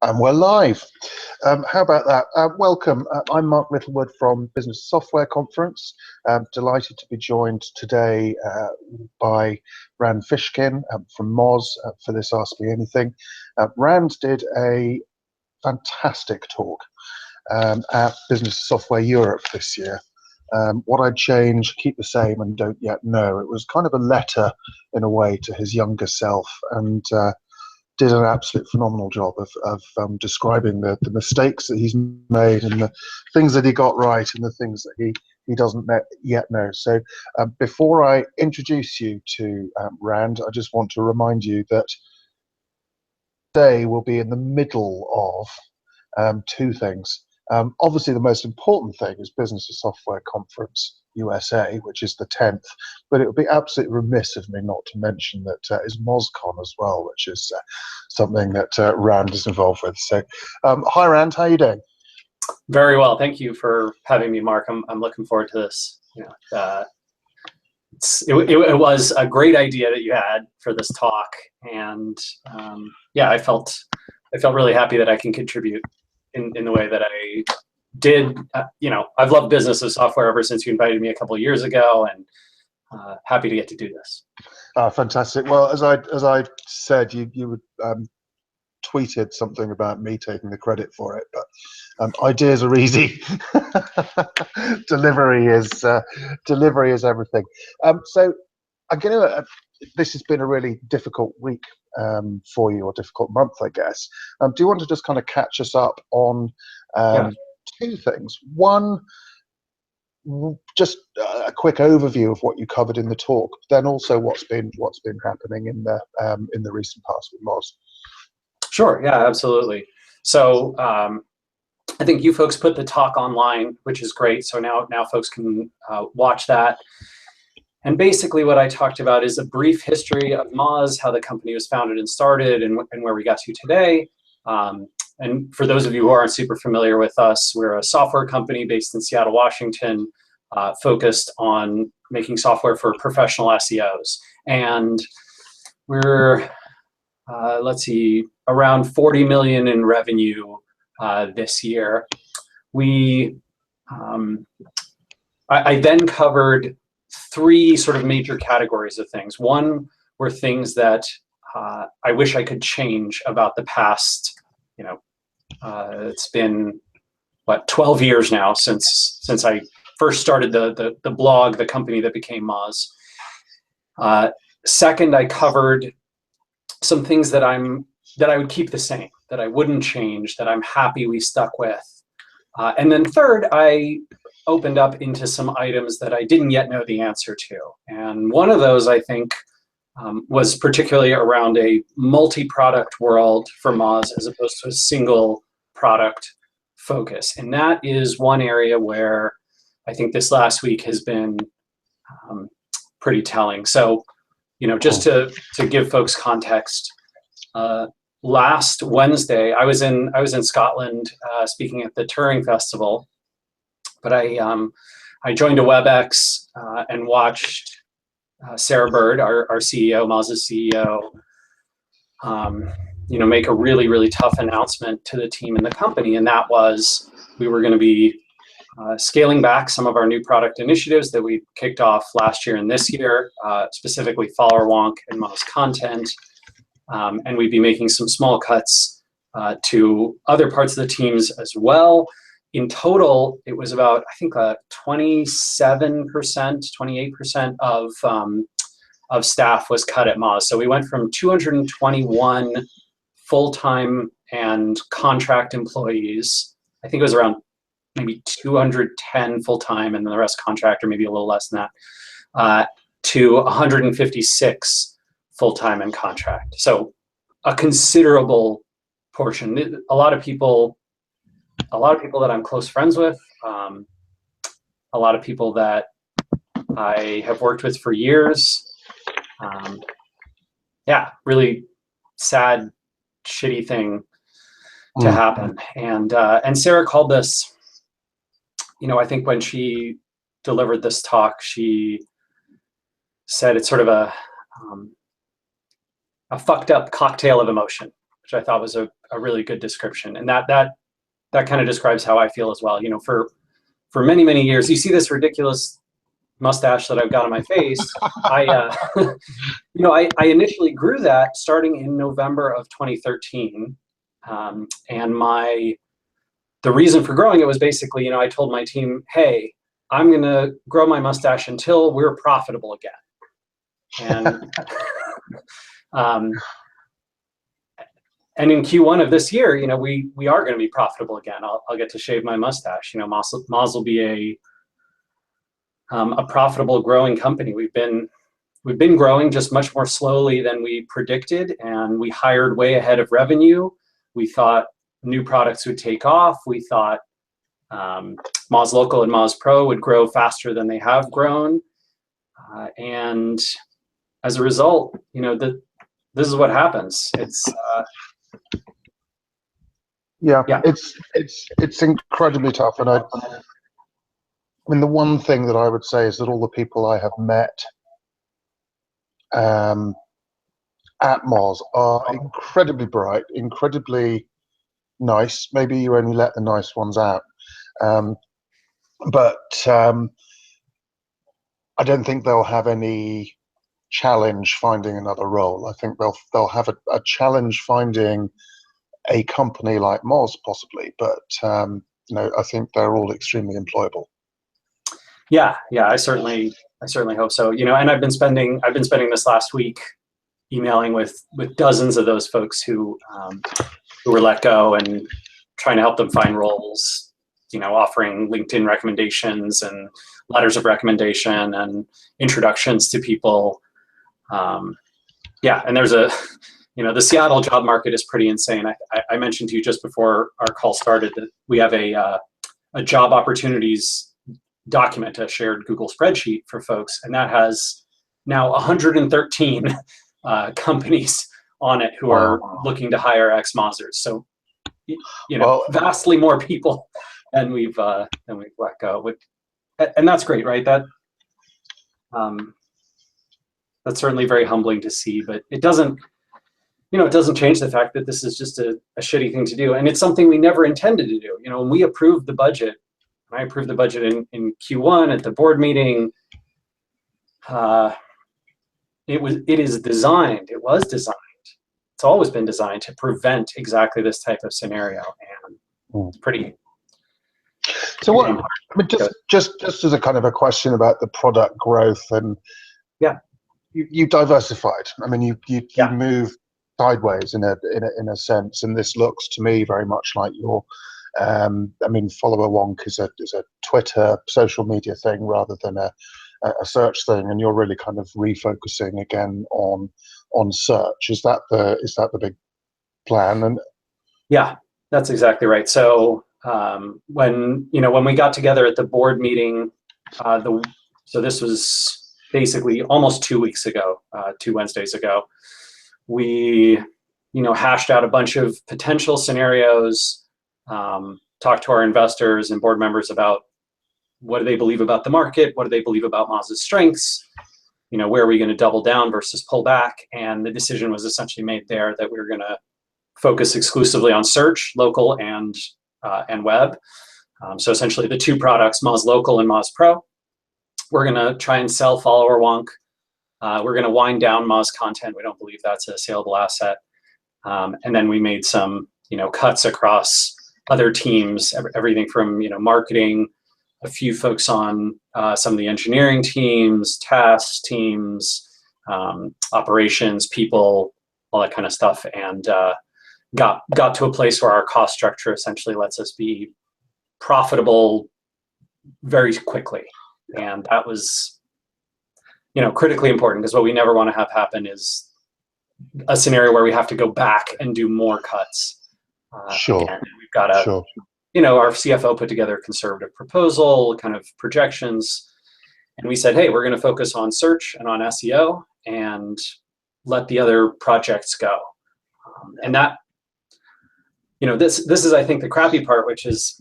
And we're live. How about that? Welcome. I'm Mark Littlewood from Business Software Conference. Delighted to be joined today by Rand Fishkin from BoS for this Ask Me Anything. Rand did a fantastic talk at Business Software Europe this year. What I'd change, keep the same, and don't yet know. It was kind of a letter in a way to his younger self, and did an absolute phenomenal job of describing the mistakes that he's made and the things that he got right and the things that he doesn't yet know. So before I introduce you to Rand, I just want to remind you that today will be in the middle of two things. Obviously, the most important thing is Business and Software Conference USA, which is the 10th, but it would be absolutely remiss of me not to mention that is MozCon as well, which is something that Rand is involved with. So, hi Rand, how are you doing? Very well, thank you for having me, Mark. I'm looking forward to this. It was a great idea that you had for this talk, and yeah, I felt really happy that I can contribute in the way that I did. I've loved business of software ever since you invited me a couple of years ago, and happy to get to do this. Fantastic. Well, as I said, you tweeted something about me taking the credit for it, but ideas are easy. delivery is everything. So I'm going to. This has been a really difficult week for you, or difficult month, I guess. Do you want to just kind of catch us up on two things? One, just a quick overview of what you covered in the talk, then also what's been happening in the recent past with BoS. Sure. Yeah, absolutely. So I think you folks put the talk online, which is great. So now folks can watch that. And basically what I talked about is a brief history of BoS, how the company was founded and started, and where we got to today. And for those of you who aren't super familiar with us, we're a software company based in Seattle, Washington, focused on making software for professional SEOs. And we're, let's see, around 40 million in revenue this year. I then covered three sort of major categories of things. One were things that I wish I could change about the past. It's been what, 12 years now since I first started the blog, the company that became BoS. Second, I covered some things that I would keep the same, that I wouldn't change, that I'm happy we stuck with. And then third, I opened up into some items that I didn't yet know the answer to. And one of those, I think, was particularly around a multi-product world for BoS as opposed to a single product focus. And that is one area where I think this last week has been pretty telling. So, just to give folks context, last Wednesday, I was in Scotland speaking at the Turing Festival, but I joined a WebEx and watched Sarah Bird, our CEO, BoS's CEO, make a really, really tough announcement to the team and the company, and that was we were going to be scaling back some of our new product initiatives that we kicked off last year and this year, specifically Follower Wonk and BoS content, and we'd be making some small cuts to other parts of the teams as well. In total, it was about, I think, 27%, 28% of staff was cut at BoS. So we went from 221 full-time and contract employees. I think it was around maybe 210 full-time and then the rest contract, or maybe a little less than that, to 156 full-time and contract. So a considerable portion. A lot of people that I'm close friends with, a lot of people that I have worked with for years. Yeah, really sad, shitty thing to happen. And Sarah called this, I think when she delivered this talk, she said it's sort of a fucked up cocktail of emotion, which I thought was a really good description. And that kind of describes how I feel as well. You know, for many, many years, you see this ridiculous mustache that I've got on my face. You know, I initially grew that starting in November of 2013. And the reason for growing it was basically, you know, I told my team, hey, I'm going to grow my mustache until we're profitable again. And and in Q1 of this year, you know, we are going to be profitable again. I'll get to shave my mustache. You know, Moz will be a profitable, growing company. We've been growing just much more slowly than we predicted, and we hired way ahead of revenue. We thought new products would take off. We thought Moz Local and Moz Pro would grow faster than they have grown, and as a result, you know, this is what happens. It's yeah, it's incredibly tough, and I mean, the one thing that I would say is that all the people I have met at Moz are incredibly bright, incredibly nice. Maybe you only let the nice ones out, but I don't think they'll have any challenge finding another role. I think they'll have a challenge finding a company like Moz possibly, but you know, I think they're all extremely employable. Yeah, I certainly hope so. You know, and I've been spending this last week emailing with dozens of those folks who were let go and trying to help them find roles. You know, offering LinkedIn recommendations and letters of recommendation and introductions to people. Yeah, and there's you know, the Seattle job market is pretty insane. I mentioned to you just before our call started that we have a job opportunities document, a shared Google spreadsheet for folks, and that has now 113 companies on it who are looking to hire ex-Mozers. So, you know, vastly more people than we've let go. And that's great, right? That's certainly very humbling to see, but it doesn't, you know, it doesn't change the fact that this is just a shitty thing to do, and it's something we never intended to do. You know, when we approved the budget, I approved the budget in Q1 at the board meeting. It was designed. It's always been designed to prevent exactly this type of scenario, and it's pretty. So what? I mean, just as a kind of a question about the product growth, and yeah, you diversified. I mean, you moved sideways in a sense, and this looks to me very much like your. I mean, follower wonk is a Twitter social media thing rather than a search thing, and you're really kind of refocusing again on search. Is that the big plan? And yeah, that's exactly right. So when we got together at the board meeting, so this was basically almost 2 weeks ago, 2 Wednesdays ago, we hashed out a bunch of potential scenarios. Talk to our investors and board members about what do they believe about the market, what do they believe about Moz's strengths, where are we going to double down versus pull back, and the decision was essentially made there that we were going to focus exclusively on search, local, and web. So essentially the two products, Moz Local and Moz Pro. We're going to try and sell follower wonk. We're going to wind down Moz content. We don't believe that's a saleable asset. And then we made some cuts across other teams, everything from marketing, a few folks on some of the engineering teams, tasks teams, operations, people, all that kind of stuff, and got to a place where our cost structure essentially lets us be profitable very quickly. And that was critically important, because what we never want to have happen is a scenario where we have to go back and do more cuts. Sure. And we've got our CFO put together a conservative proposal, kind of projections, and we said, hey, we're going to focus on search and on SEO and let the other projects go. And that, this is, I think, the crappy part, which is,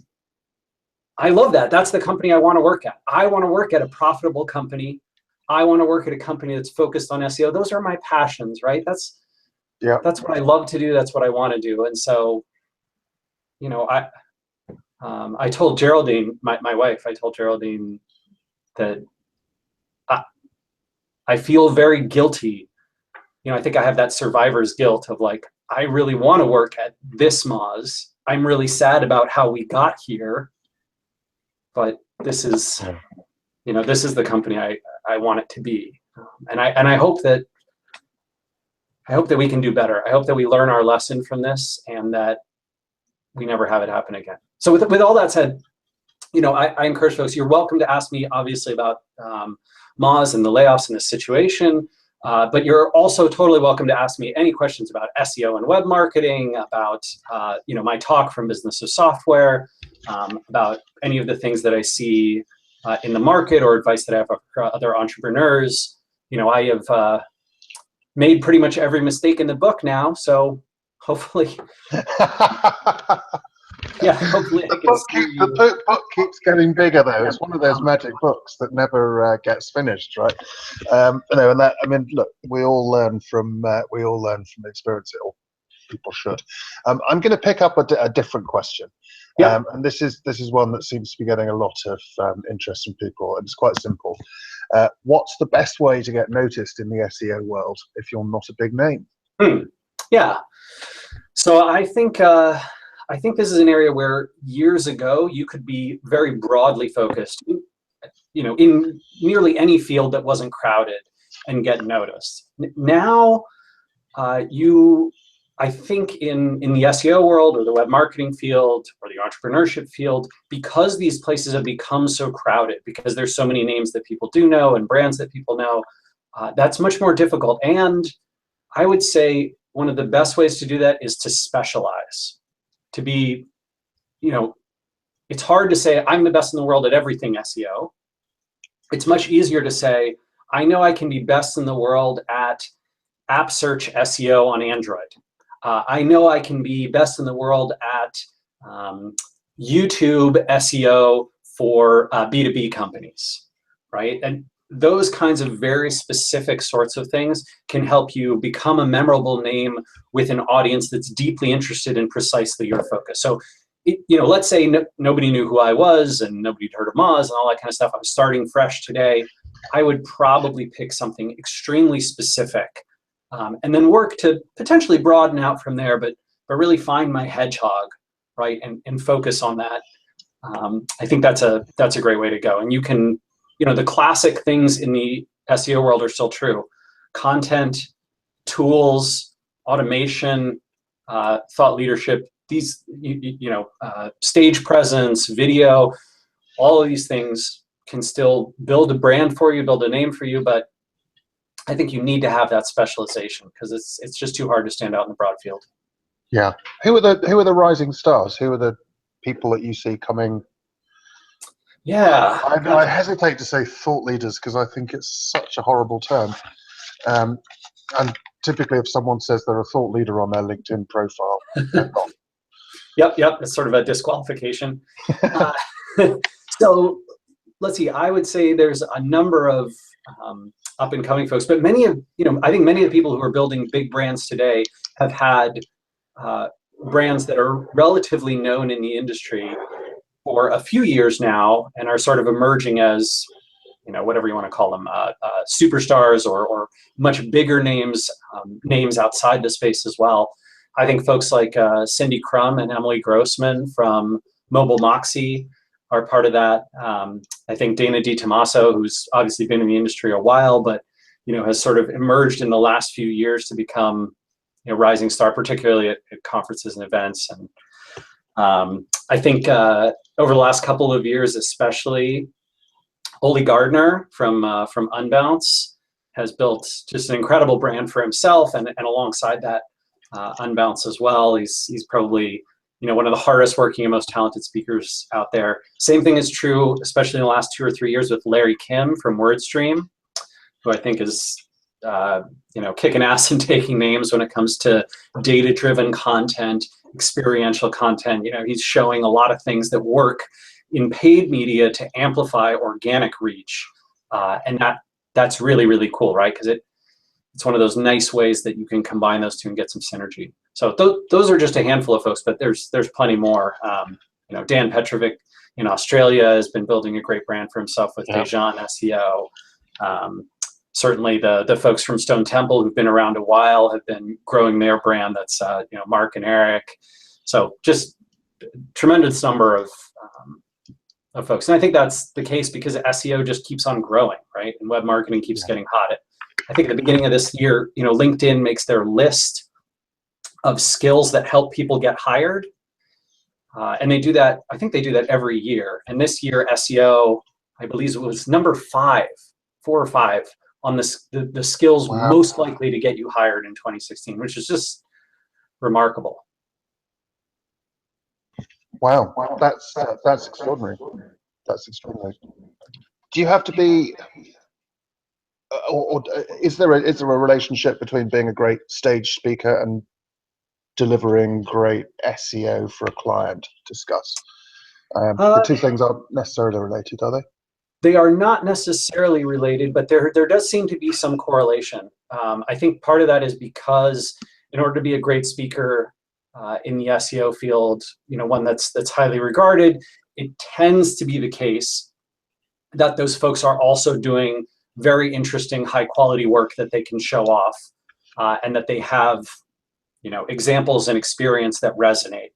I love that. That's the company I want to work at. I want to work at a profitable company. I want to work at a company that's focused on SEO. Those are my passions, right? Yeah. That's what I love to do. That's what I want to do. And so, you know, I told Geraldine, my wife, I told Geraldine that I feel very guilty. You know, I think I have that survivor's guilt of like, I really want to work at this Moz. I'm really sad about how we got here, but this is, you know, this is the company I want it to be. And I hope that we can do better. I hope that we learn our lesson from this and that we never have it happen again. So with all that said, you know, I encourage folks, you're welcome to ask me, obviously, about Moz and the layoffs and the situation, but you're also totally welcome to ask me any questions about SEO and web marketing, about, you know, my talk from Business of Software, about any of the things that I see in the market or advice that I have for other entrepreneurs. You know, I have made pretty much every mistake in the book now, so hopefully, yeah, hopefully the book keeps getting bigger, though. It's one of those magic books that never gets finished, right? You know, and that, I mean, look, we all learn from experience. Or people should. I'm going to pick up a different question, and this is one that seems to be getting a lot of interest from people, and it's quite simple. What's the best way to get noticed in the SEO world if you're not a big name? Yeah. So I think this is an area where years ago you could be very broadly focused, you know, in nearly any field that wasn't crowded and get noticed. Now, I think in the SEO world or the web marketing field or the entrepreneurship field, because these places have become so crowded, because there's so many names that people do know and brands that people know, that's much more difficult. And I would say one of the best ways to do that is to specialize. To be, you know, it's hard to say I'm the best in the world at everything SEO. It's much easier to say, I know I can be best in the world at app search SEO on Android. I know I can be best in the world at YouTube SEO for B2B companies, right? And those kinds of very specific sorts of things can help you become a memorable name with an audience that's deeply interested in precisely your focus. So, you know, let's say nobody knew who I was and nobody'd heard of Moz and all that kind of stuff. I'm starting fresh today. I would probably pick something extremely specific and then work to potentially broaden out from there, but really find my hedgehog, right, and focus on that. I think that's a great way to go. And you can, you know, the classic things in the SEO world are still true. Content, tools, automation, thought leadership, these, you know, stage presence, video, all of these things can still build a brand for you, build a name for you, but I think you need to have that specialization because it's just too hard to stand out in the broad field. Yeah. Who are the rising stars? Who are the people that you see coming? Yeah. I hesitate to say thought leaders because I think it's such a horrible term. And typically if someone says they're a thought leader on their LinkedIn profile, they're not. Yep. It's sort of a disqualification. So let's see, I would say there's a number of up and coming folks, but many of, you know, I think many of the people who are building big brands today have had brands that are relatively known in the industry for a few years now and are sort of emerging as, you know, whatever you want to call them, superstars or much bigger names, names outside the space as well. I think folks like Cindy Crum and Emily Grossman from Mobile Moxie are part of that. I think Dana DiTomaso, who's obviously been in the industry a while, but, you know, has sort of emerged in the last few years to become, you know, rising star, particularly at conferences and events. And I think over the last couple of years, especially, Ole Gardner from Unbounce has built just an incredible brand for himself, and alongside that, Unbounce as well. He's probably, you know, one of the hardest working and most talented speakers out there. Same thing is true, especially in the last 2 or 3 years, with Larry Kim from WordStream, who I think is, you know, kicking ass and taking names when it comes to data-driven content, experiential content. You know, he's showing a lot of things that work in paid media to amplify organic reach, and that's really, really cool, right? Because it's one of those nice ways that you can combine those two and get some synergy. So those are just a handful of folks, but there's plenty more. You know, Dan Petrovic in Australia has been building a great brand for himself with Dejan SEO. Certainly the folks from Stone Temple who've been around a while have been growing their brand. That's you know, Mark and Eric. So just tremendous number of folks. And I think that's the case because SEO just keeps on growing, right? And web marketing keeps getting hot. I think at the beginning of this year, you know, LinkedIn makes their list of skills that help people get hired. And they do that, I think they do that every year. And this year, SEO, I believe it was number 4 or 5 on the skills most likely to get you hired in 2016, which is just remarkable. Wow, that's extraordinary. That's extraordinary. Do you have to be, or is there a relationship between being a great stage speaker and delivering great SEO for a client to discuss? The two things aren't necessarily related, are they? They are not necessarily related, but there does seem to be some correlation. I think part of that is because in order to be a great speaker in the SEO field, you know, one that's highly regarded, it tends to be the case that those folks are also doing very interesting, high quality work that they can show off, and that they have, you know, examples and experience that resonate.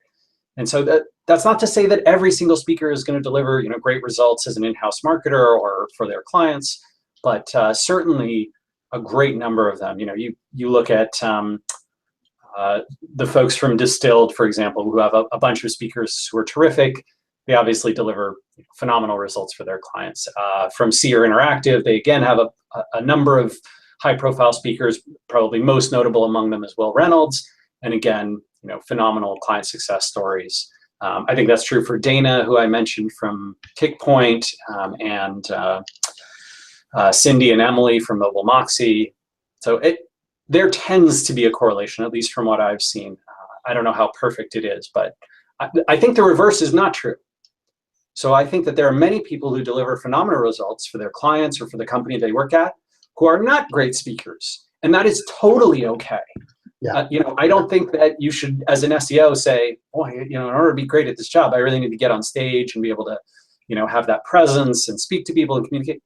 And so that's not to say that every single speaker is going to deliver, you know, great results as an in-house marketer or for their clients, but certainly a great number of them. You know, you look at the folks from Distilled, for example, who have a bunch of speakers who are terrific. They obviously deliver phenomenal results for their clients. From Seer Interactive, they again have a number of high-profile speakers, probably most notable among them is Will Reynolds, and again, you know, phenomenal client success stories. I think that's true for Dana, who I mentioned from Kickpoint, and Cindy and Emily from Mobile Moxie. So there tends to be a correlation, at least from what I've seen. I don't know how perfect it is, but I think the reverse is not true. So I think that there are many people who deliver phenomenal results for their clients or for the company they work at who are not great speakers, and that is totally okay. Yeah. You know, I don't think that you should, as an SEO, say, "Boy, you know, in order to be great at this job, I really need to get on stage and be able to, you know, have that presence and speak to people and communicate."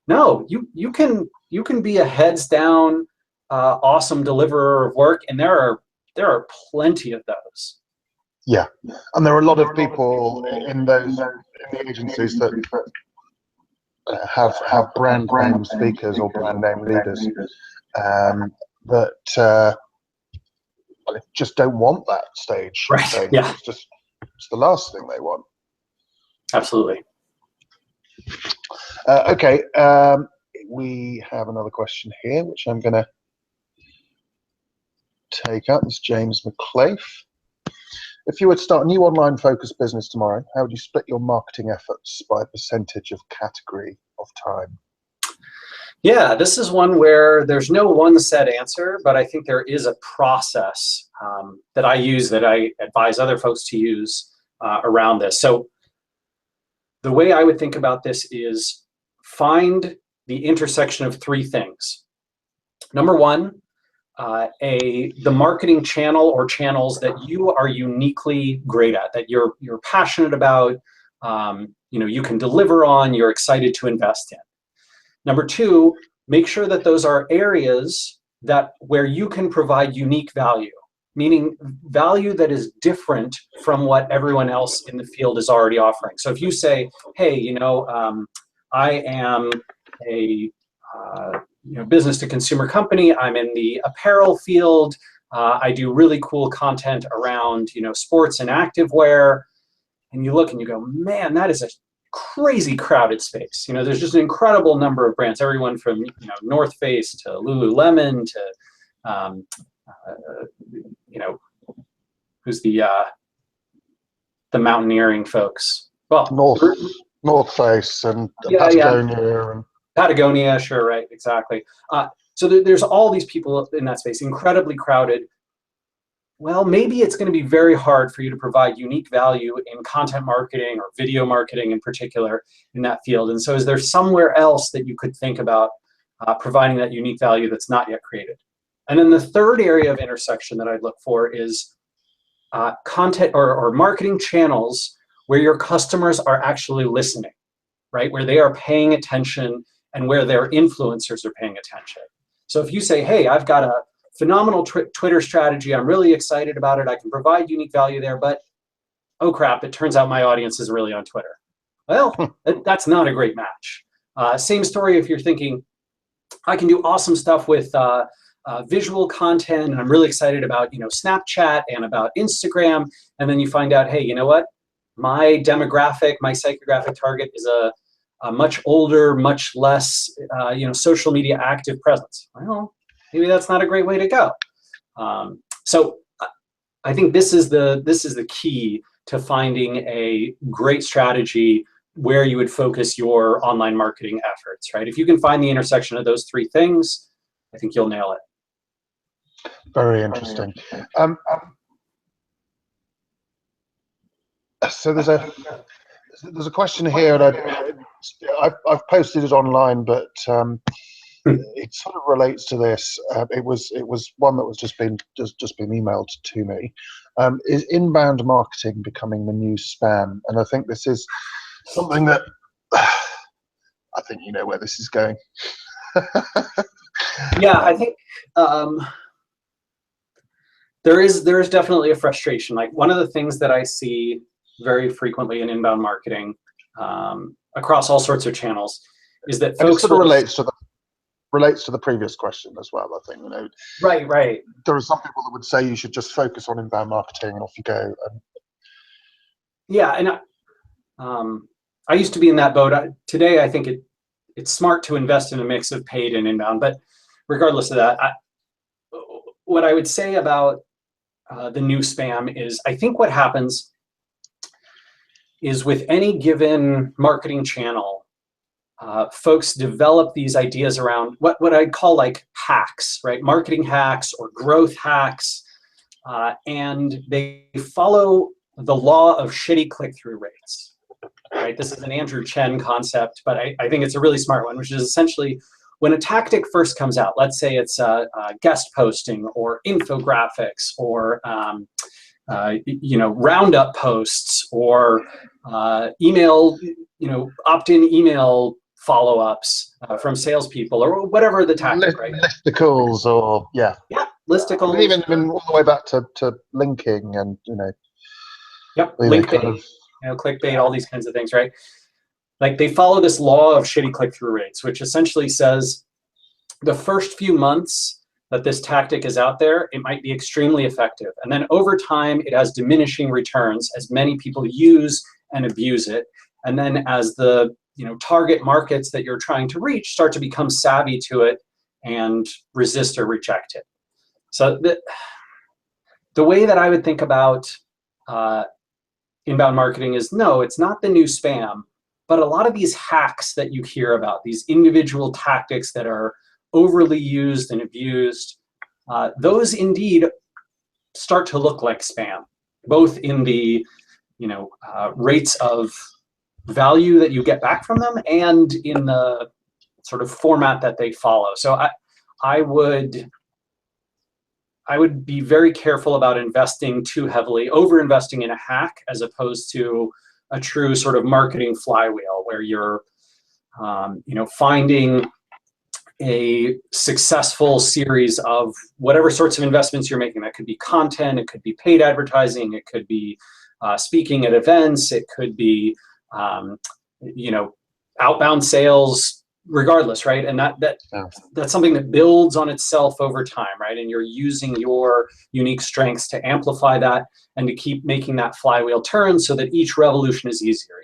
No, you can be a heads down, awesome deliverer of work, and there are plenty of those. Yeah, and there are a lot of people in the agencies that have brand name speakers or brand name leaders that just don't want that stage. Right. Yeah. It's the last thing they want. Absolutely. Okay. We have another question here, which I'm going to take up. It's James McClafe. If you were to start a new online-focused business tomorrow, how would you split your marketing efforts by a percentage of category of time? Yeah, this is one where there's no one set answer, but I think there is a process that I use, that I advise other folks to use around this. So the way I would think about this is find the intersection of 3 things. Number one, the marketing channel or channels that you are uniquely great at, that you're passionate about, you know, you can deliver on, you're excited to invest in. Number 2, make sure that those are areas where you can provide unique value, meaning value that is different from what everyone else in the field is already offering. So if you say, hey, you know, I am a you know, business to consumer company, I'm in the apparel field, I do really cool content around, you know, sports and activewear, and you look and you go, man, that is a crazy crowded space. You know, there's just an incredible number of brands, everyone from, you know, North Face to Lululemon to you know, who's the mountaineering folks? Well, North Face and Patagonia. And Patagonia, sure, right, exactly. So there's all these people in that space, incredibly crowded. Well, maybe it's going to be very hard for you to provide unique value in content marketing or video marketing in particular in that field. And so is there somewhere else that you could think about providing that unique value that's not yet created. And then the third area of intersection that I'd look for is content or marketing channels where your customers are actually listening, right? Where they are paying attention and where their influencers are paying attention. So if you say, hey, I've got a phenomenal Twitter strategy, I'm really excited about it, I can provide unique value there, but oh crap, it turns out my audience isn't really on Twitter. Well, that's not a great match. Same story if you're thinking, I can do awesome stuff with visual content, and I'm really excited about Snapchat and about Instagram, and then you find out, hey, you know what? My demographic, my psychographic target is a much older, much less social media active presence. Well, maybe that's not a great way to go. So I think this is the key to finding a great strategy where you would focus your online marketing efforts, right? If you can find the intersection of those three things, I think you'll nail it. Very interesting. So there's a question here, and I've posted it online, but it sort of relates to this. It was one that was just been emailed to me. Is inbound marketing becoming the new spam? And I think this is something that I think you know where this is going. Yeah, I think there is definitely a frustration. Like, one of the things that I see very frequently in inbound marketing across all sorts of channels is that folks sort of relates to the previous question as well. I think Right. There are some people that would say you should just focus on inbound marketing and off you go. Yeah, and I used to be in that boat. Today, I think it's smart to invest in a mix of paid and inbound. But regardless of that, what I would say about the new spam is, I think what happens is with any given marketing channel, folks develop these ideas around what I'd call like hacks, right? Marketing hacks or growth hacks, and they follow the law of shitty click-through rates, right? This is an Andrew Chen concept, but I think it's a really smart one, which is essentially when a tactic first comes out, let's say it's guest posting or infographics or roundup posts or email, opt-in email follow-ups from salespeople or whatever the tactic, right? Listicles or yeah, listicles. I mean, even all the way back to linking and Yep, link bait, clickbait, all these kinds of things, right? Like, they follow this law of shitty click-through rates, which essentially says the first few months that this tactic is out there, it might be extremely effective. And then over time, it has diminishing returns as many people use and abuse it. And then as the target markets that you're trying to reach start to become savvy to it and resist or reject it. So the way that I would think about inbound marketing is, no, it's not the new spam, but a lot of these hacks that you hear about, these individual tactics that are overly used and abused, those indeed start to look like spam, both in the rates of value that you get back from them and in the sort of format that they follow. So I would be very careful about investing too heavily, over-investing in a hack as opposed to a true sort of marketing flywheel where you're, finding a successful series of whatever sorts of investments you're making. That could be content, it could be paid advertising, it could be speaking at events, it could be, outbound sales, regardless, right? And that's something that builds on itself over time, right? And you're using your unique strengths to amplify that and to keep making that flywheel turn so that each revolution is easier.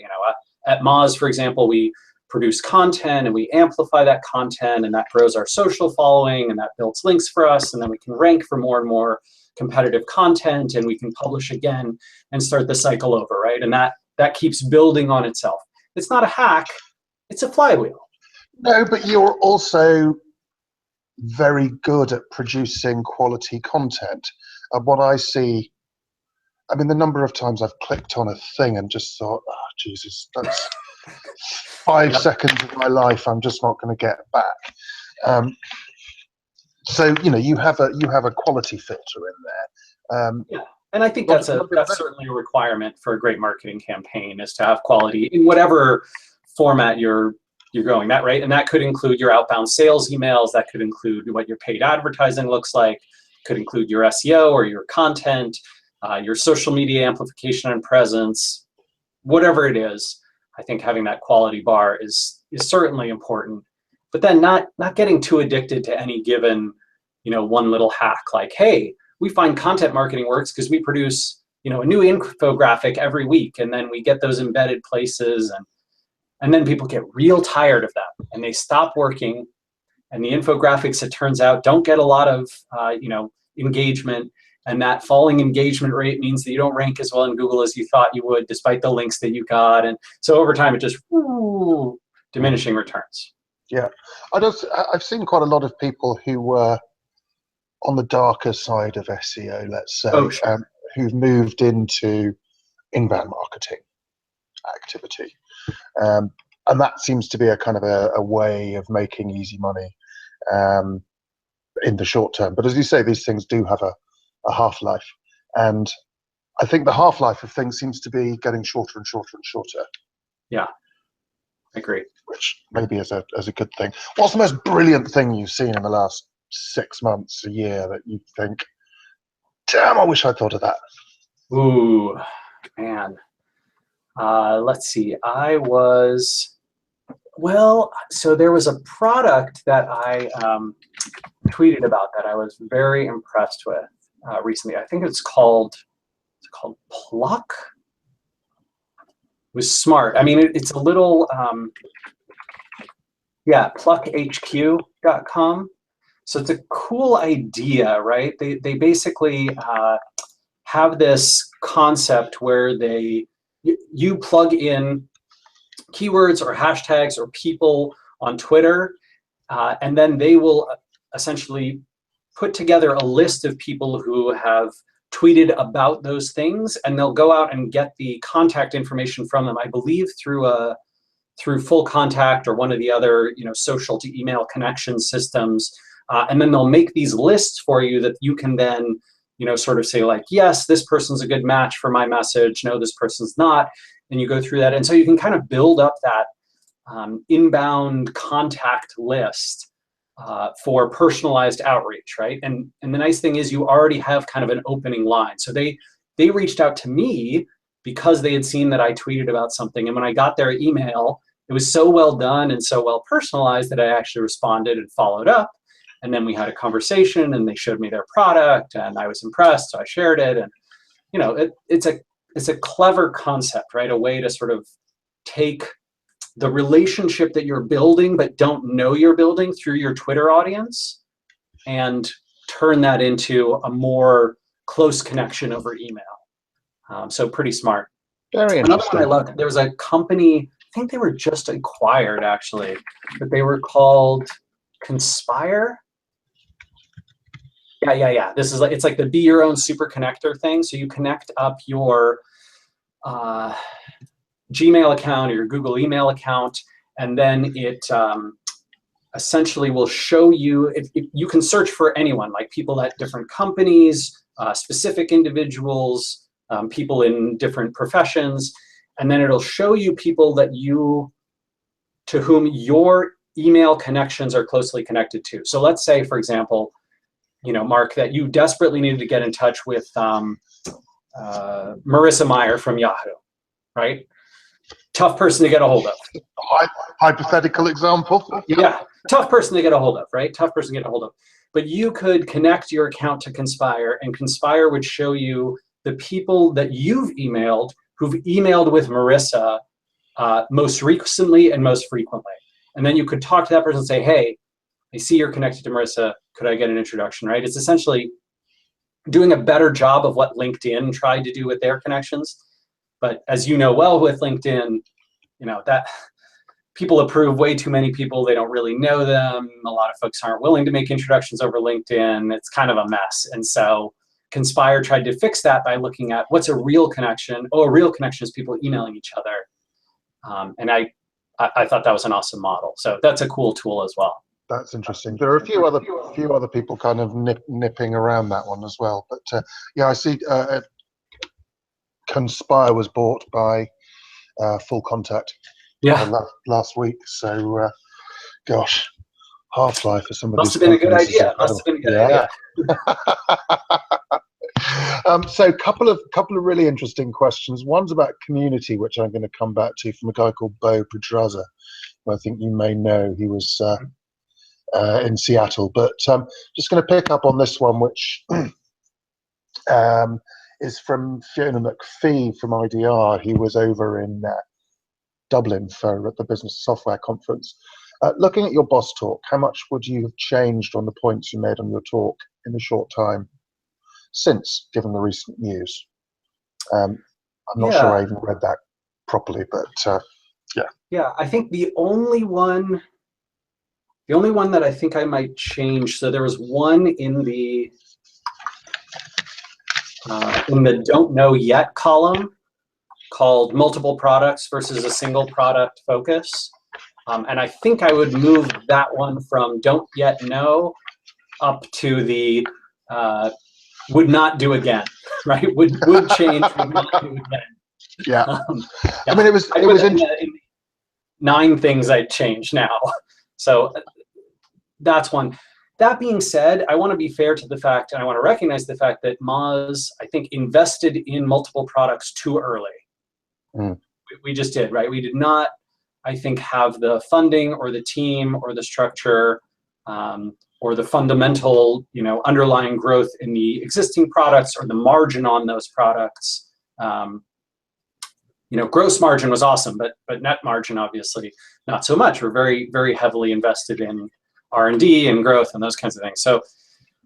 At Moz, for example, we produce content and we amplify that content, and that grows our social following, and that builds links for us, and then we can rank for more and more competitive content, and we can publish again and start the cycle over, right? And that keeps building on itself. It's not a hack, it's a flywheel. No, but you're also very good at producing quality content. And what I see, I mean, the number of times I've clicked on a thing and just thought, oh, Jesus, that's 5 seconds of my life I'm just not going to get back. So you have a quality filter in there. Yeah, and I think that's certainly a requirement for a great marketing campaign, is to have quality in whatever format you're going that, right? And that could include your outbound sales emails, that could include what your paid advertising looks like, could include your SEO or your content, your social media amplification and presence, whatever it is. I think having that quality bar is certainly important, but then not getting too addicted to any given, one little hack, like, hey, we find content marketing works because we produce, a new infographic every week, and then we get those embedded places, and then people get real tired of that and they stop working, and the infographics, it turns out, don't get a lot of engagement, and that falling engagement rate means that you don't rank as well in Google as you thought you would, despite the links that you got, and so over time it just diminishing returns. Yeah, I've seen quite a lot of people who were on the darker side of SEO, let's say, who've moved into inbound marketing activity. And that seems to be a kind of a way of making easy money in the short term. But as you say, these things do have a half-life. And I think the half-life of things seems to be getting shorter and shorter and shorter. Yeah, I agree. Which maybe is a good thing. What's the most brilliant thing you've seen in the last 6 months, a year, that you think, damn, I wish I'd thought of that? Ooh, man. Let's see. So there was a product that I tweeted about that I was very impressed with recently. I think it's called Pluck. It was smart. I mean, it's a little, pluckhq.com. So it's a cool idea, right? They basically have this concept where you plug in keywords or hashtags or people on Twitter, and then they will essentially put together a list of people who have tweeted about those things, and they'll go out and get the contact information from them, I believe through Full Contact or one of the other social to email connection systems, and then they'll make these lists for you that you can then sort of say, like, yes, this person's a good match for my message, no, this person's not, and you go through that. And so you can kind of build up that inbound contact list for personalized outreach, right? And the nice thing is you already have kind of an opening line. So they reached out to me because they had seen that I tweeted about something, and when I got their email, it was so well done and so well personalized that I actually responded and followed up. And then we had a conversation, and they showed me their product, and I was impressed, so I shared it. And it's a clever concept, right? A way to sort of take the relationship that you're building but don't know you're building through your Twitter audience and turn that into a more close connection over email. So pretty smart. Very interesting. Another one I loved, there was a company, I think they were just acquired actually, but they were called Conspire. Yeah. This is it's like the be your own super connector thing. So you connect up your Gmail account or your Google email account, and then it essentially will show you, you can search for anyone, like people at different companies, specific individuals, people in different professions, and then it'll show you people to whom your email connections are closely connected to. So let's say, for example, Mark, that you desperately needed to get in touch with Marissa Meyer from Yahoo, right? Tough person to get a hold of. Hypothetical example. Yeah, tough person to get a hold of, right? Tough person to get a hold of. But you could connect your account to Conspire, and Conspire would show you the people that you've emailed who've emailed with Marissa most recently and most frequently. And then you could talk to that person and say, hey, I see you're connected to Marissa. Could I get an introduction, right? It's essentially doing a better job of what LinkedIn tried to do with their connections. But as you know well with LinkedIn, that people approve way too many people. They don't really know them. A lot of folks aren't willing to make introductions over LinkedIn. It's kind of a mess. And so Conspire tried to fix that by looking at what's a real connection. Oh, a real connection is people emailing each other. And I thought that was an awesome model. So that's a cool tool as well. That's interesting. There are a few other people kind of nipping around that one as well. But yeah, I see Conspire was bought by Full Contact last week. So gosh, Half-Life for somebody Must who's have been a good companies is idea. Must incredible. have been a good idea. So couple of really interesting questions. One's about community, which I'm going to come back to, from a guy called Bo Pedraza, who I think you may know. He was in Seattle, but just going to pick up on this one, which is from Fiona McPhee from IDR. He was over in Dublin at the Business Software Conference. Looking at your BoS talk, how much would you have changed on the points you made on your talk in the short time since, given the recent news? I'm not sure I even read that properly, but yeah. Yeah, I think the only one that I think I might change, so there was one in the don't know yet column called multiple products versus a single product focus. And I think I would move that one from don't yet know up to the would not do again, right? Would change, would not do again. Yeah. Yeah. I mean, it was in 9 things I'd change now. So that's one. That being said, I want to be fair to the fact, and I want to recognize the fact that Moz, I think, invested in multiple products too early. We just did, right? We did not, I think, have the funding or the team or the structure or the fundamental, underlying growth in the existing products or the margin on those products. Gross margin was awesome, but net margin obviously not so much. We're very, very heavily invested in R&D and growth and those kinds of things. So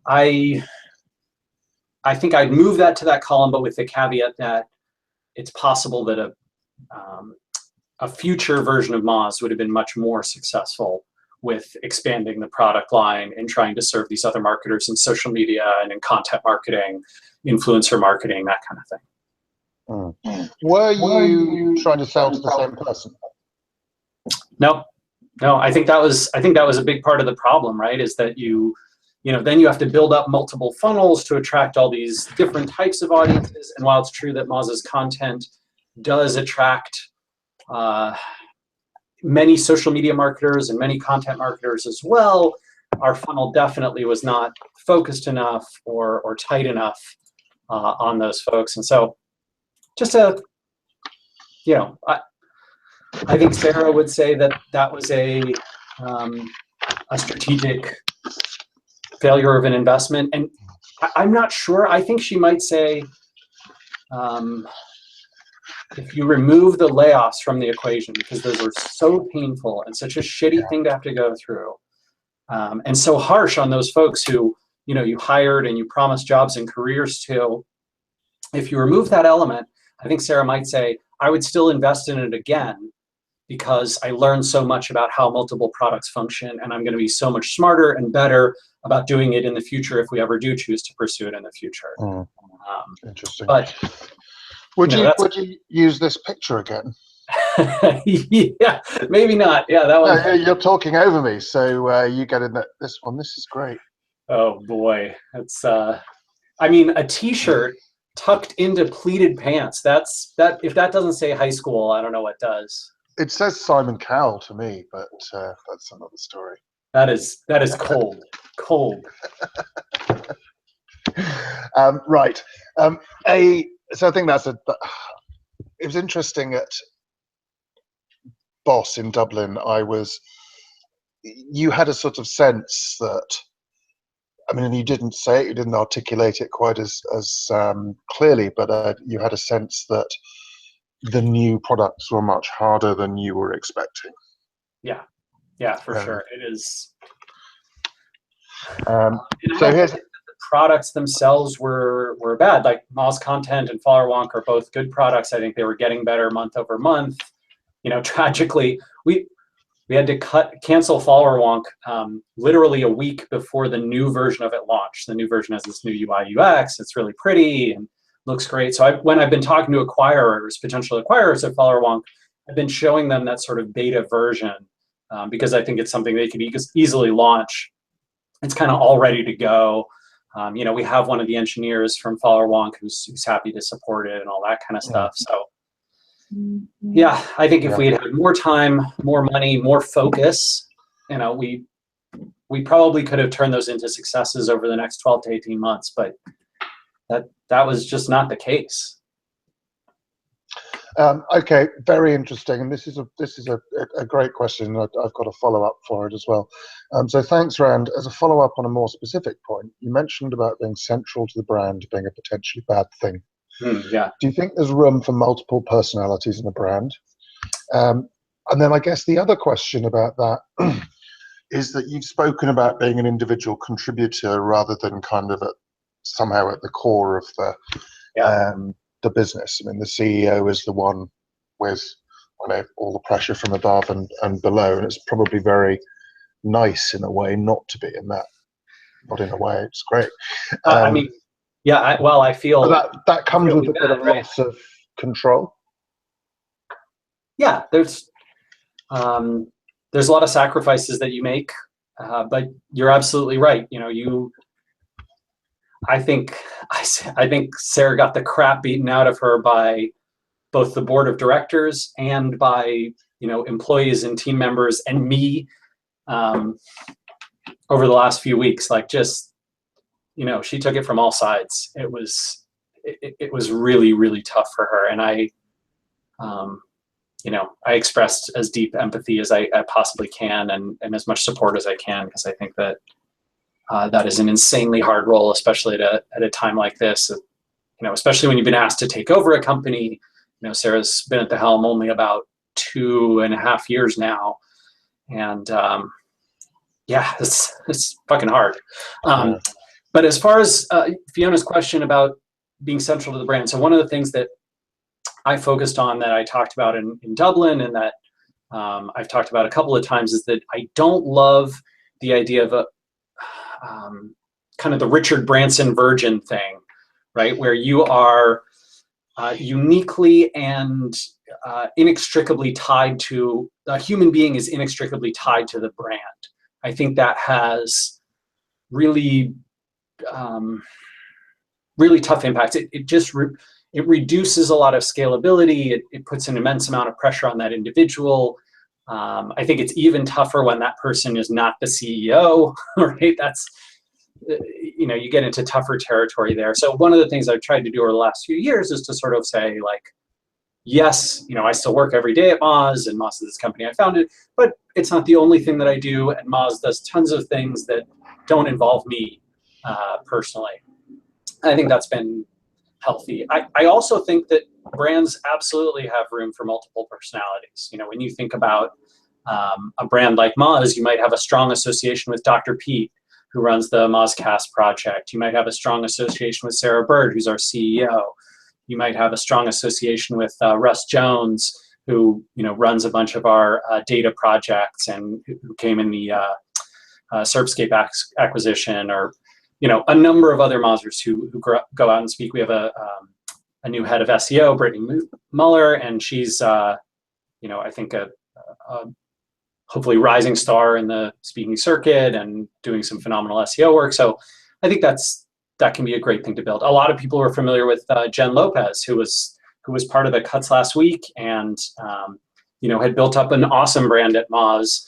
I think I'd move that to that column, but with the caveat that it's possible that a future version of Moz would have been much more successful with expanding the product line and trying to serve these other marketers in social media and in content marketing, influencer marketing, that kind of thing. Were you trying to sell to the same person? No. I think that was a big part of the problem, right? Is that then you have to build up multiple funnels to attract all these different types of audiences. And while it's true that Moz's content does attract many social media marketers and many content marketers as well, our funnel definitely was not focused enough or tight enough on those folks. And so just I think Sarah would say that was a strategic failure of an investment. And I'm not sure. I think she might say, if you remove the layoffs from the equation, because those are so painful and such a shitty thing to have to go through, and so harsh on those folks who you hired and you promised jobs and careers to, if you remove that element, I think Sarah might say, I would still invest in it again, because I learned so much about how multiple products function, and I'm going to be so much smarter and better about doing it in the future if we ever do choose to pursue it in the future. Interesting. But would you use this picture again? Yeah, maybe not. Yeah, that one. No, you're talking over me, so you get in this one. This is great. Oh boy, it's. I mean, a T-shirt tucked into pleated pants. That if that doesn't say high school, I don't know what does. It says Simon Cowell to me, but that's another story. That is cold. Cold. Right. So I think it was interesting at BoS in Dublin. You had a sort of sense that, I mean, and you didn't say it, you didn't articulate it quite as clearly, but you had a sense that the new products were much harder than you were expecting. Yeah, for sure. It is. So here's the products themselves were bad. Like Moz Content and Followerwonk are both good products. I think they were getting better month over month. Tragically, we had to cancel Followerwonk literally a week before the new version of it launched. The new version has this new UI UX. It's really pretty and looks great. So when I've been talking to potential acquirers of Followerwonk, I've been showing them that sort of beta version because I think it's something they could easily launch. It's kind of all ready to go. You know, we have one of the engineers from Follower Wonk who's happy to support it and all that kind of stuff. So yeah, I think if we had had more time, more money, more focus, you know, we probably could have turned those into successes over the next 12 to 18 months, but that was just not the case. Okay, very interesting, and this is a great question. I've got a follow up for it as well. So thanks, Rand. As a follow up on a more specific point, you mentioned about being central to the brand being a potentially bad thing. Yeah. Do you think there's room for multiple personalities in a brand? And then I guess the other question about that is that you've spoken about being an individual contributor rather than kind of somehow at the core of the business. I mean, the CEO is the one with all the pressure from above and below, and it's probably very nice in a way not to be in that. But in a way, it's great. I mean, yeah. I feel that comes with a bit of loss of control. Yeah, there's a lot of sacrifices that you make, but you're absolutely right. You know, I think Sarah got the crap beaten out of her by both the board of directors and by, you know, employees and team members and me over the last few weeks. Like, just, you know, she took it from all sides. It was really, really tough for her, and I expressed as deep empathy as I possibly can, and as much support as I can, because I think that that is an insanely hard role, especially at a time like this. You know, especially when you've been asked to take over a company. You know, Sarah's been at the helm only about 2.5 years now, and yeah, it's fucking hard. But as far as Fiona's question about being central to the brand, so one of the things that I focused on, that I talked about in Dublin, and that I've talked about a couple of times, is that I don't love the idea of kind of the Richard Branson Virgin thing, right? Where you are uniquely and inextricably tied to, a human being is inextricably tied to the brand. I think that has really, really tough impacts. It reduces a lot of scalability. It puts an immense amount of pressure on that individual. I think it's even tougher when that person is not the CEO, right? That's, you know, you get into tougher territory there. So one of the things I've tried to do over the last few years is to sort of say, like, yes, you know, I still work every day at Moz, and Moz is this company I founded, but it's not the only thing that I do, and Moz does tons of things that don't involve me personally. I think that's been healthy. I also think that brands absolutely have room for multiple personalities. You know, when you think about a brand like Moz, you might have a strong association with Dr. Pete, who runs the Mozcast project. You might have a strong association with Sarah Bird, who's our CEO. You might have a strong association with Russ Jones, who, you know, runs a bunch of our data projects and who came in the Serpscape acquisition, or, you know, a number of other Mozers who go out and speak. We have a new head of SEO, Brittany Muller, and she's, you know, I think a hopefully rising star in the speaking circuit and doing some phenomenal SEO work. So I think that can be a great thing to build. A lot of people are familiar with Jen Lopez, who was part of the Cuts last week, and you know, had built up an awesome brand at Moz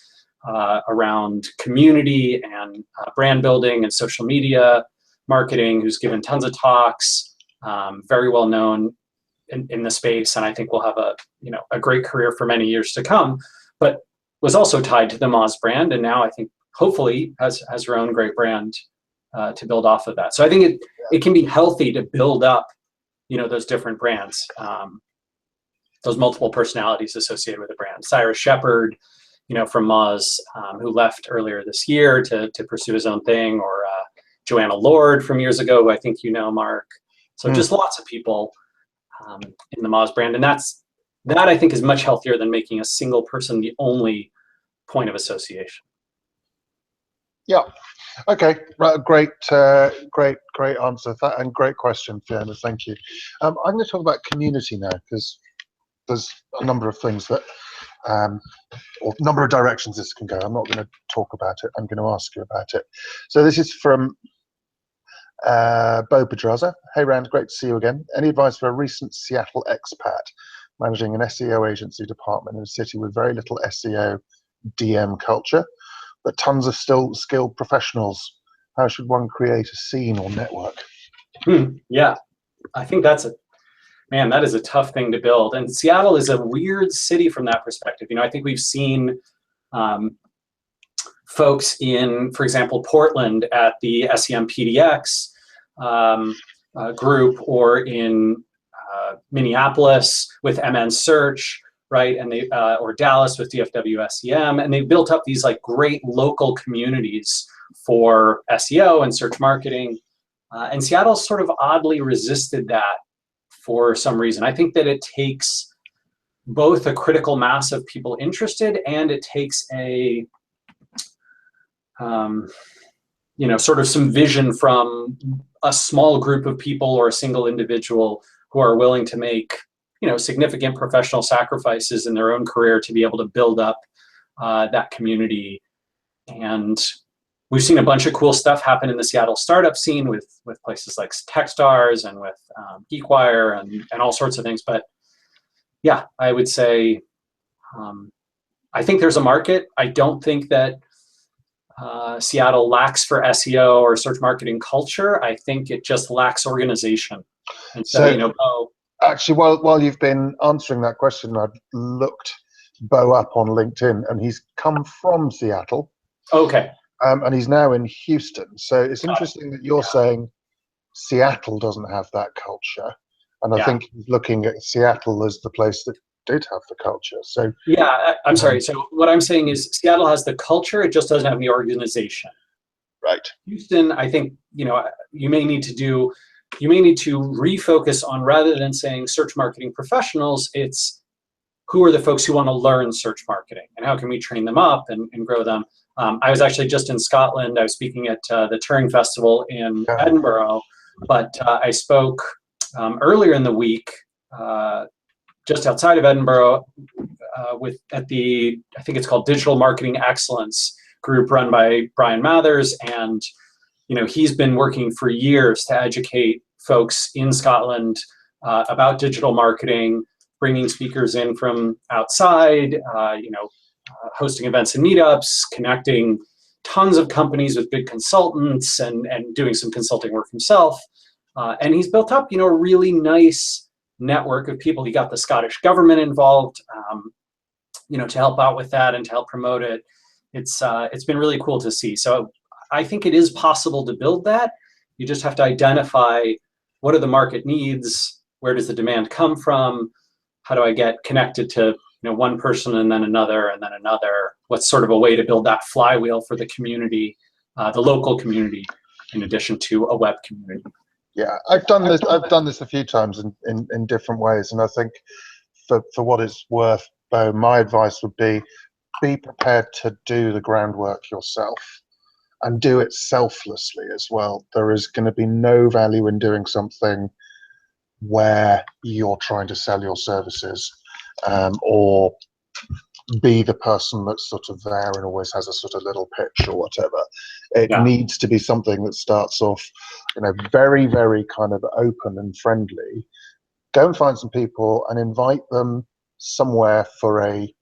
around community and brand building and social media marketing, who's given tons of talks, very well known in the space, and I think will have a great career for many years to come, but was also tied to the Moz brand, and now I think hopefully has her own great brand to build off of that. So I think it can be healthy to build up, you know, those different brands, those multiple personalities associated with a brand. Cyrus Shepard, you know, from Moz, who left earlier this year to pursue his own thing, or Joanna Lord from years ago, who I think you know, Mark. So just lots of people in the Moz brand, and that I think is much healthier than making a single person the only point of association. Yeah. Okay. Right. Great answer, and great question, Fiona. Thank you. I'm going to talk about community now, because there's a number of things that or number of directions this can go. I'm not going to talk about it. I'm going to ask you about it. So this is from Bo Pedraza. Hey Rand, great to see you again. Any advice for a recent Seattle expat managing an SEO agency department in a city with very little SEO DM culture, but tons of still skilled professionals? How should one create a scene or network? Yeah, I think that is a tough thing to build. And Seattle is a weird city from that perspective. I think we've seen folks in, for example, Portland at the SEM PDX group, or in Minneapolis with MN Search, right? And they, or Dallas with DFW SEM, and they built up these like great local communities for SEO and search marketing. And Seattle sort of oddly resisted that for some reason. I think that it takes both a critical mass of people interested, and it takes a sort of some vision from a small group of people or a single individual who are willing to make significant professional sacrifices in their own career to be able to build up that community. And we've seen a bunch of cool stuff happen in the Seattle startup scene with places like Techstars and with GeekWire and all sorts of things. But yeah, I would say I think there's a market. I don't think that Seattle lacks for SEO or search marketing culture. I think it just lacks organization. And so actually, while you've been answering that question, I've looked Bo up on LinkedIn, and he's come from Seattle. Okay. And he's now in Houston. So it's interesting that you're saying Seattle doesn't have that culture. And I think he's looking at Seattle as the place that did have the culture. So yeah, I'm sorry. So what I'm saying is Seattle has the culture, it just doesn't have the organization. Right. Houston, I think, you may need to refocus on, rather than saying search marketing professionals, it's who are the folks who want to learn search marketing and how can we train them up and grow them. I was actually just in Scotland. I was speaking at the Turing Festival in Edinburgh, but I spoke earlier in the week just outside of Edinburgh at the, I think it's called Digital Marketing Excellence group run by Brian Mathers. And he's been working for years to educate folks in Scotland about digital marketing, bringing speakers in from outside, hosting events and meetups, connecting tons of companies with big consultants, and doing some consulting work himself. And he's built up, a really nice network of people. He got the Scottish government involved, to help out with that and to help promote it. It's been really cool to see. So I think it is possible to build that. You just have to identify what are the market needs, where does the demand come from, how do I get connected to one person and then another and then another. What's sort of a way to build that flywheel for the community, the local community, in addition to a web community. Yeah, I've done this a few times in different ways, and I think for what it's worth, Bo, my advice would be prepared to do the groundwork yourself and do it selflessly as well. There is going to be no value in doing something where you're trying to sell your services or be the person that's sort of there and always has a sort of little pitch or whatever. It needs to be something that starts off, very, very kind of open and friendly. Go and find some people and invite them somewhere for a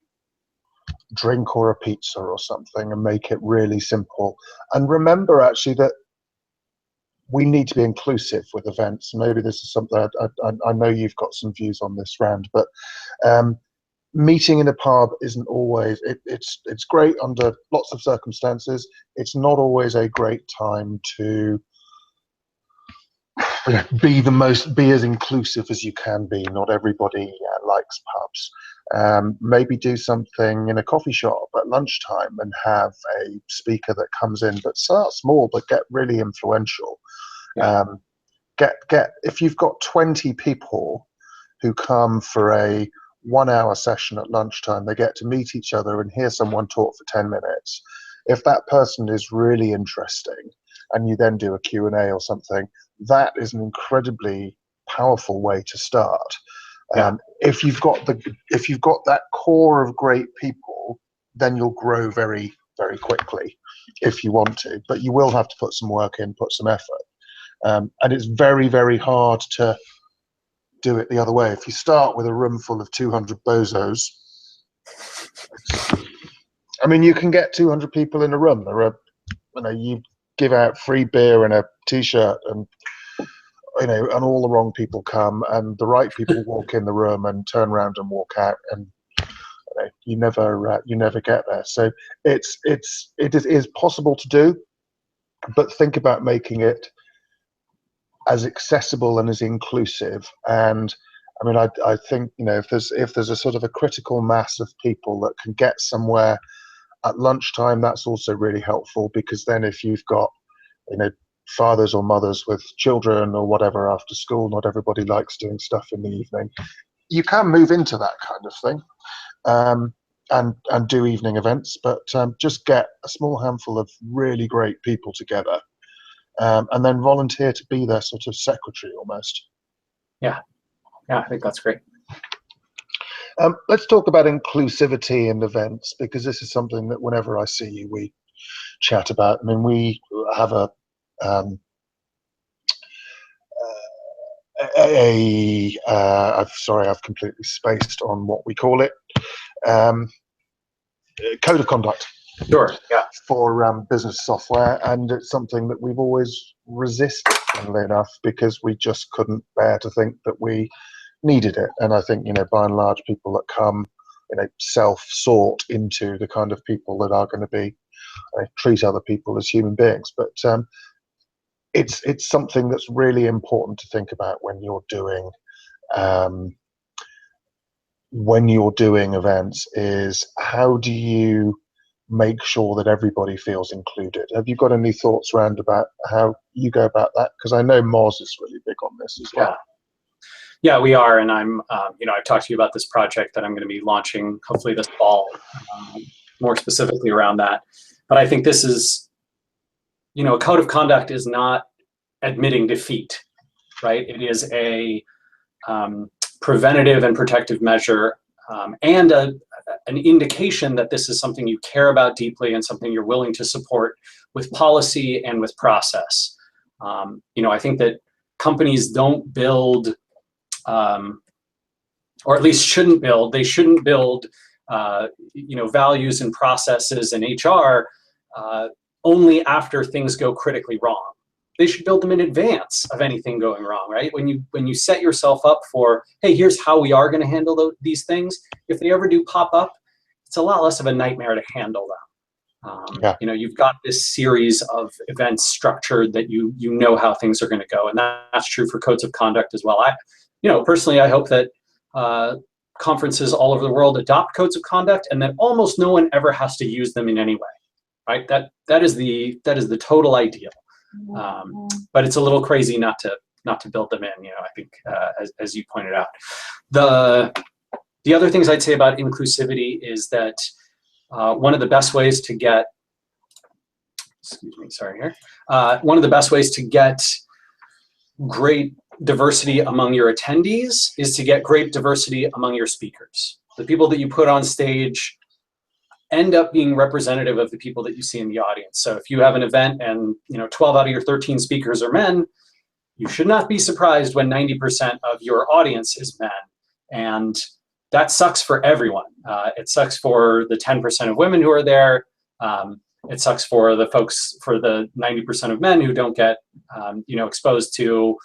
drink or a pizza or something, and make it really simple. And remember, actually, that we need to be inclusive with events. Maybe this is something I know you've got some views on this, Rand, but meeting in a pub isn't always, it's great under lots of circumstances. It's not always a great time to be as inclusive as you can be. Not everybody likes pubs. Maybe do something in a coffee shop at lunchtime and have a speaker that comes in, but start small, but get really influential. If you've got 20 people who come for a 1 hour session at lunchtime, they get to meet each other and hear someone talk for 10 minutes. If that person is really interesting and you then do a Q&A or something, that is an incredibly powerful way to start. if you've got that core of great people, then you'll grow very, very quickly if you want to. But you will have to put some work in, put some effort, and it's very, very hard to do it the other way. If you start with a room full of 200 bozos, I mean, you can get 200 people in a room. You give out free beer and a t-shirt, and and all the wrong people come, and the right people walk in the room and turn around and walk out, and you never get there. So it is possible to do, but think about making it as accessible and as inclusive. And I mean, I think if there's a sort of a critical mass of people that can get somewhere at lunchtime, that's also really helpful, because then if you've got fathers or mothers with children or whatever after school, not everybody likes doing stuff in the evening, you can move into that kind of thing, and do evening events, but just get a small handful of really great people together, and then volunteer to be their sort of secretary almost. Yeah, I think that's great. Let's talk about inclusivity in events, because this is something that whenever I see you, we chat about. I mean, we have I've completely spaced on what we call it. Code of conduct. Sure. Yeah. For business software, and it's something that we've always resisted, funnily enough, because we just couldn't bear to think that we needed it. And I think by and large, people that come self-sort into the kind of people that are going to be treat other people as human beings. But it's something that's really important to think about when you're doing events, is how do you make sure that everybody feels included? Have you got any thoughts around about how you go about that? Because I know Moz is really big on this as well. Yeah, we are, and I'm, I've talked to you about this project that I'm going to be launching hopefully this fall, more specifically around that. But I think this is, a code of conduct is not admitting defeat, right? It is a preventative and protective measure, and an indication that this is something you care about deeply and something you're willing to support with policy and with process. I think that companies don't build, or at least shouldn't build, values and processes and HR only after things go critically wrong. They should build them in advance of anything going wrong, right? When you set yourself up for, hey, here's how we are going to handle these things. If they ever do pop up, it's a lot less of a nightmare to handle them. You've got this series of events structured that you know how things are going to go, and that's true for codes of conduct as well. Personally, I hope that conferences all over the world adopt codes of conduct, and that almost no one ever has to use them in any way, right? That is the total ideal. But it's a little crazy not to build them in. I think as you pointed out, the other things I'd say about inclusivity is that one of the best ways to get one of the best ways to get great diversity among your attendees is to get great diversity among your speakers. The people that you put on stage end up being representative of the people that you see in the audience. So if you have an event and 12 out of your 13 speakers are men, you should not be surprised when 90% of your audience is men. And that sucks for everyone. It sucks for the 10% of women who are there. It sucks for the folks, for the 90% of men who don't get exposed to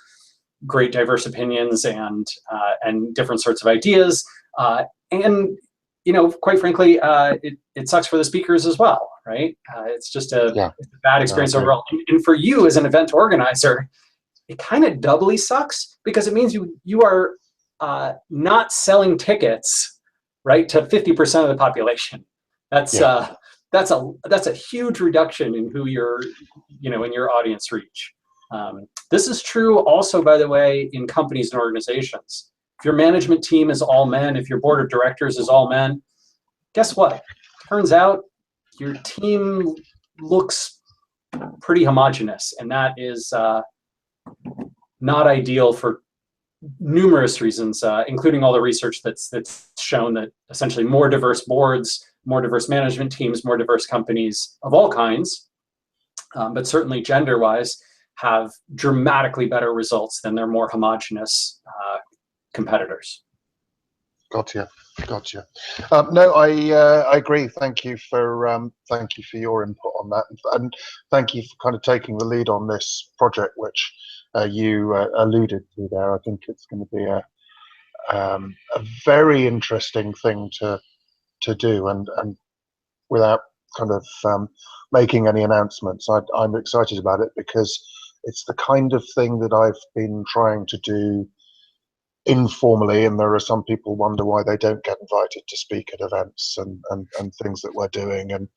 great diverse opinions and different sorts of ideas. And quite frankly, it sucks for the speakers as well, right? It's just it's a bad experience overall. And for you as an event organizer, it kind of doubly sucks, because it means you are not selling tickets, right, to 50% of the population. That's a huge reduction in who you're, in your audience reach. This is true also, by the way, in companies and organizations. If your management team is all men, if your board of directors is all men, guess what? Turns out your team looks pretty homogenous, and that is not ideal for numerous reasons, including all the research that's shown that essentially more diverse boards, more diverse management teams, more diverse companies of all kinds, but certainly gender-wise, have dramatically better results than their more homogenous competitors. Gotcha. No, I agree. Thank you for your input on that, and thank you for kind of taking the lead on this project, which you alluded to there. I think it's going to be a very interesting thing to do, and without kind of making any announcements, I'm excited about it because it's the kind of thing that I've been trying to do informally, and there are some people wonder why they don't get invited to speak at events and things that we're doing, and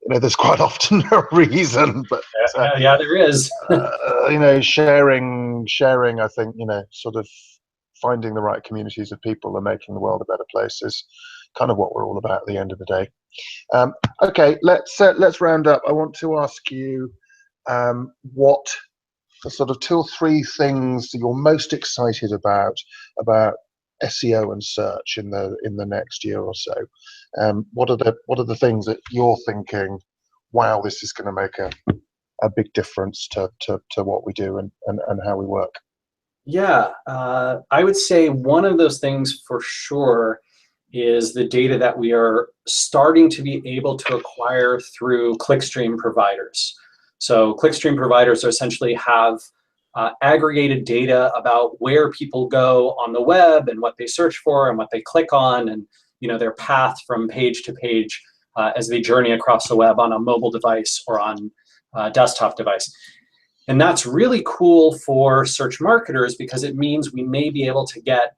there's quite often a reason, but yeah, there is. sharing, I think, sort of finding the right communities of people and making the world a better place is kind of what we're all about at the end of the day. Okay, let's round up. I want to ask you what the sort of 2 or 3 things that you're most excited about SEO and search in the next year or so. What are the things that you're thinking, wow, this is going to make a big difference to what we do and how we work? Yeah, I would say one of those things for sure is the data that we are starting to be able to acquire through clickstream providers. So clickstream providers essentially have aggregated data about where people go on the web and what they search for and what they click on, and their path from page to page as they journey across the web on a mobile device or on a desktop device. And that's really cool for search marketers because it means we may be able to get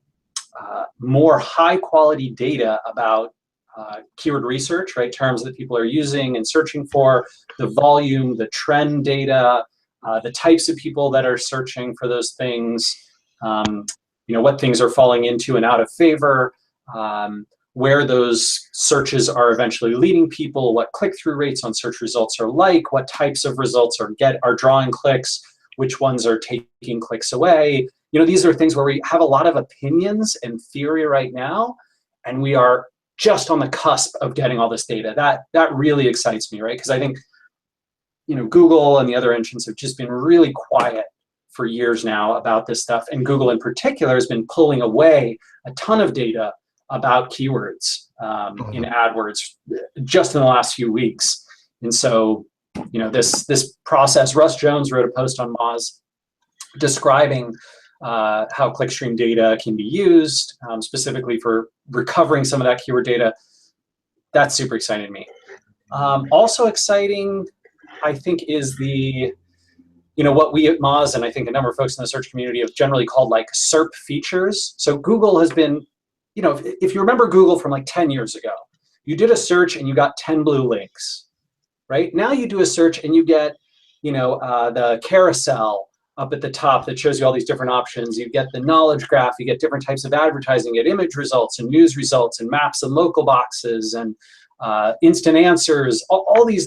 more high quality data about keyword research, right? Terms that people are using and searching for, the volume, the trend data, the types of people that are searching for those things, what things are falling into and out of favor, where those searches are eventually leading people, what click-through rates on search results are like, what types of results are drawing clicks, which ones are taking clicks away. These are things where we have a lot of opinions and theory right now, and we are just on the cusp of getting all this data. That really excites me, right? Because I think Google and the other entrants have just been really quiet for years now about this stuff, and Google in particular has been pulling away a ton of data about keywords in AdWords just in the last few weeks. And so, this process, Russ Jones wrote a post on Moz describing how clickstream data can be used specifically for recovering some of that keyword data. That's super exciting to me. Also exciting, I think, is what we at Moz and I think a number of folks in the search community have generally called like SERP features. So Google has been, if you remember Google from like 10 years ago, you did a search and you got 10 blue links, right? Now you do a search and you get, the carousel up at the top that shows you all these different options. You get the knowledge graph, you get different types of advertising, you get image results and news results and maps and local boxes and instant answers, all these,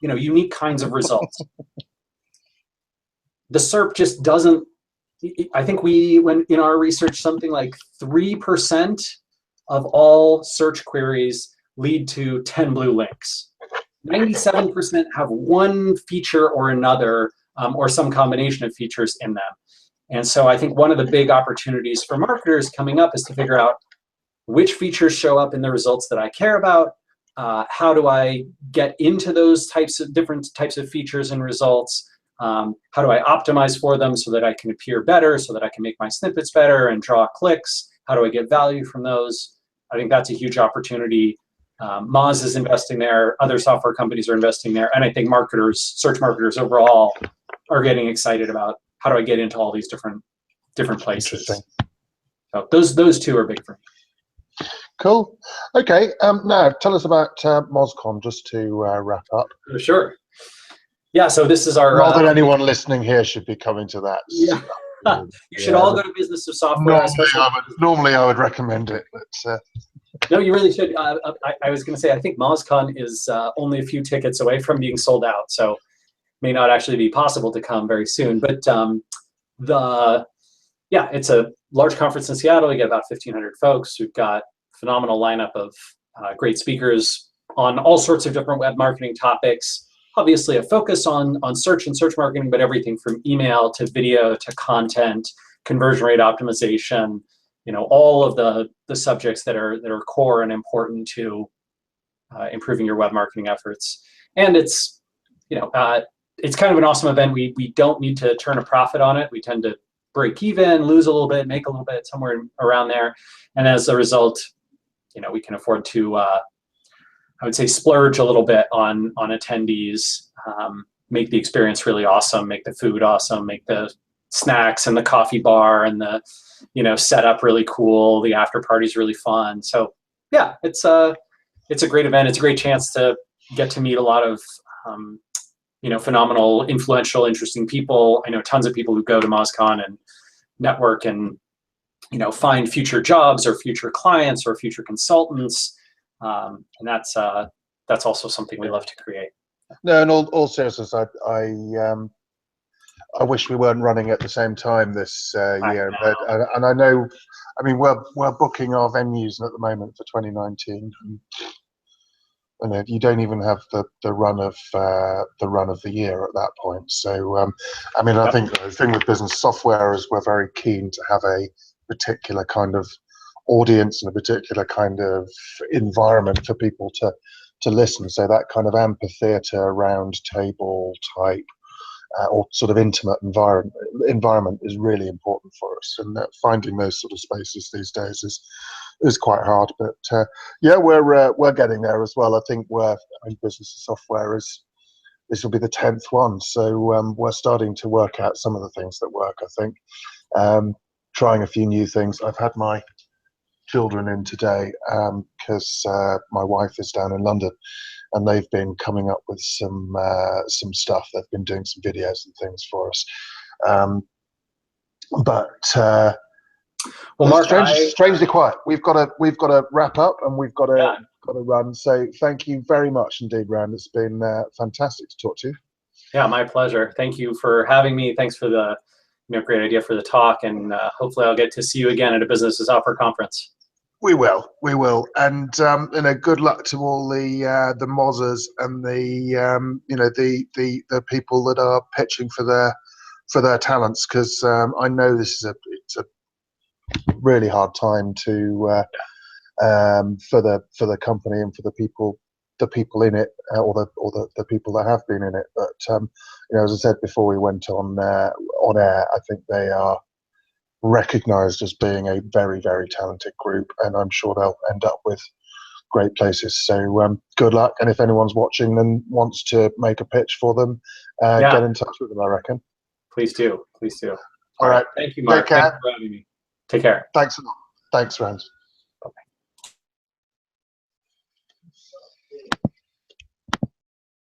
unique kinds of results. The SERP just doesn't, I think we went in our research, something like 3% of all search queries lead to 10 blue links. 97% have one feature or another, or some combination of features in them. And so I think one of the big opportunities for marketers coming up is to figure out which features show up in the results that I care about. How do I get into those different types of features and results? How do I optimize for them so that I can appear better, so that I can make my snippets better and draw clicks? How do I get value from those? I think that's a huge opportunity. Moz is investing there, other software companies are investing there, and I think search marketers overall are getting excited about how do I get into all these different places. So those 2 are big for me. Cool. Okay. Now tell us about MozCon, just to wrap up. Sure. Yeah. So this is our. Not that anyone listening here should be coming to that. Yeah. You should all go to Business of Software. Normally I would recommend it, but. No, you really should. I was going to say, I think MozCon is only a few tickets away from being sold out, so may not actually be possible to come very soon. But yeah, it's a large conference in Seattle. We get about 1,500 folks. We've got a phenomenal lineup of great speakers on all sorts of different web marketing topics. Obviously, a focus on search and search marketing, but everything from email to video to content, conversion rate optimization. All of the subjects that are core and important to improving your web marketing efforts. And it's it's kind of an awesome event. We don't need to turn a profit on it. We tend to break even, lose a little bit, make a little bit, somewhere around there. And as a result, we can afford to, I would say, splurge a little bit on attendees, make the experience really awesome, make the food awesome, make the snacks and the coffee bar and the setup really cool. The after party's really fun. So yeah, it's a great event. It's a great chance to get to meet a lot of phenomenal, influential, interesting people. I know tons of people who go to MozCon and network and find future jobs or future clients or future consultants, and that's also something we love to create. No, in all seriousness, I wish we weren't running at the same time this year, and I know, I mean, we're booking our venues at the moment for 2019. And you don't even have the run of the year at that point. So, I mean, I think the thing with business software is we're very keen to have a particular kind of audience and a particular kind of environment for people to listen. So that kind of amphitheater, round table type, or sort of intimate environment is really important for us. And finding those sort of spaces these days is quite hard, but yeah, we're getting there as well. I think business software this will be the 10th one, so we're starting to work out some of the things that work. I think trying a few new things. I've had my children in today because my wife is down in London, and they've been coming up with some stuff. They've been doing some videos and things for us, but. Well, Mark, strangely quiet. We've got to wrap up, and we've got to run. So thank you very much indeed, Rand. It's been fantastic to talk to you. Yeah, my pleasure. Thank you for having me. Thanks for the great idea for the talk, and hopefully I'll get to see you again at a business software conference. We will, and good luck to all the Mozzers and the people that are pitching for their talents, because I know this is it's a really hard time to for the company and for the people in it, or the people that have been in it. But as I said before we went on air, I think they are recognized as being a very, very talented group, and I'm sure they'll end up with great places. So good luck, and if anyone's watching and wants to make a pitch for them, get in touch with them, I reckon. Please do. All right. Thank you, Mark. Take care. Thanks for having me. Take care. Thanks a lot. Thanks, Rand. Bye-bye.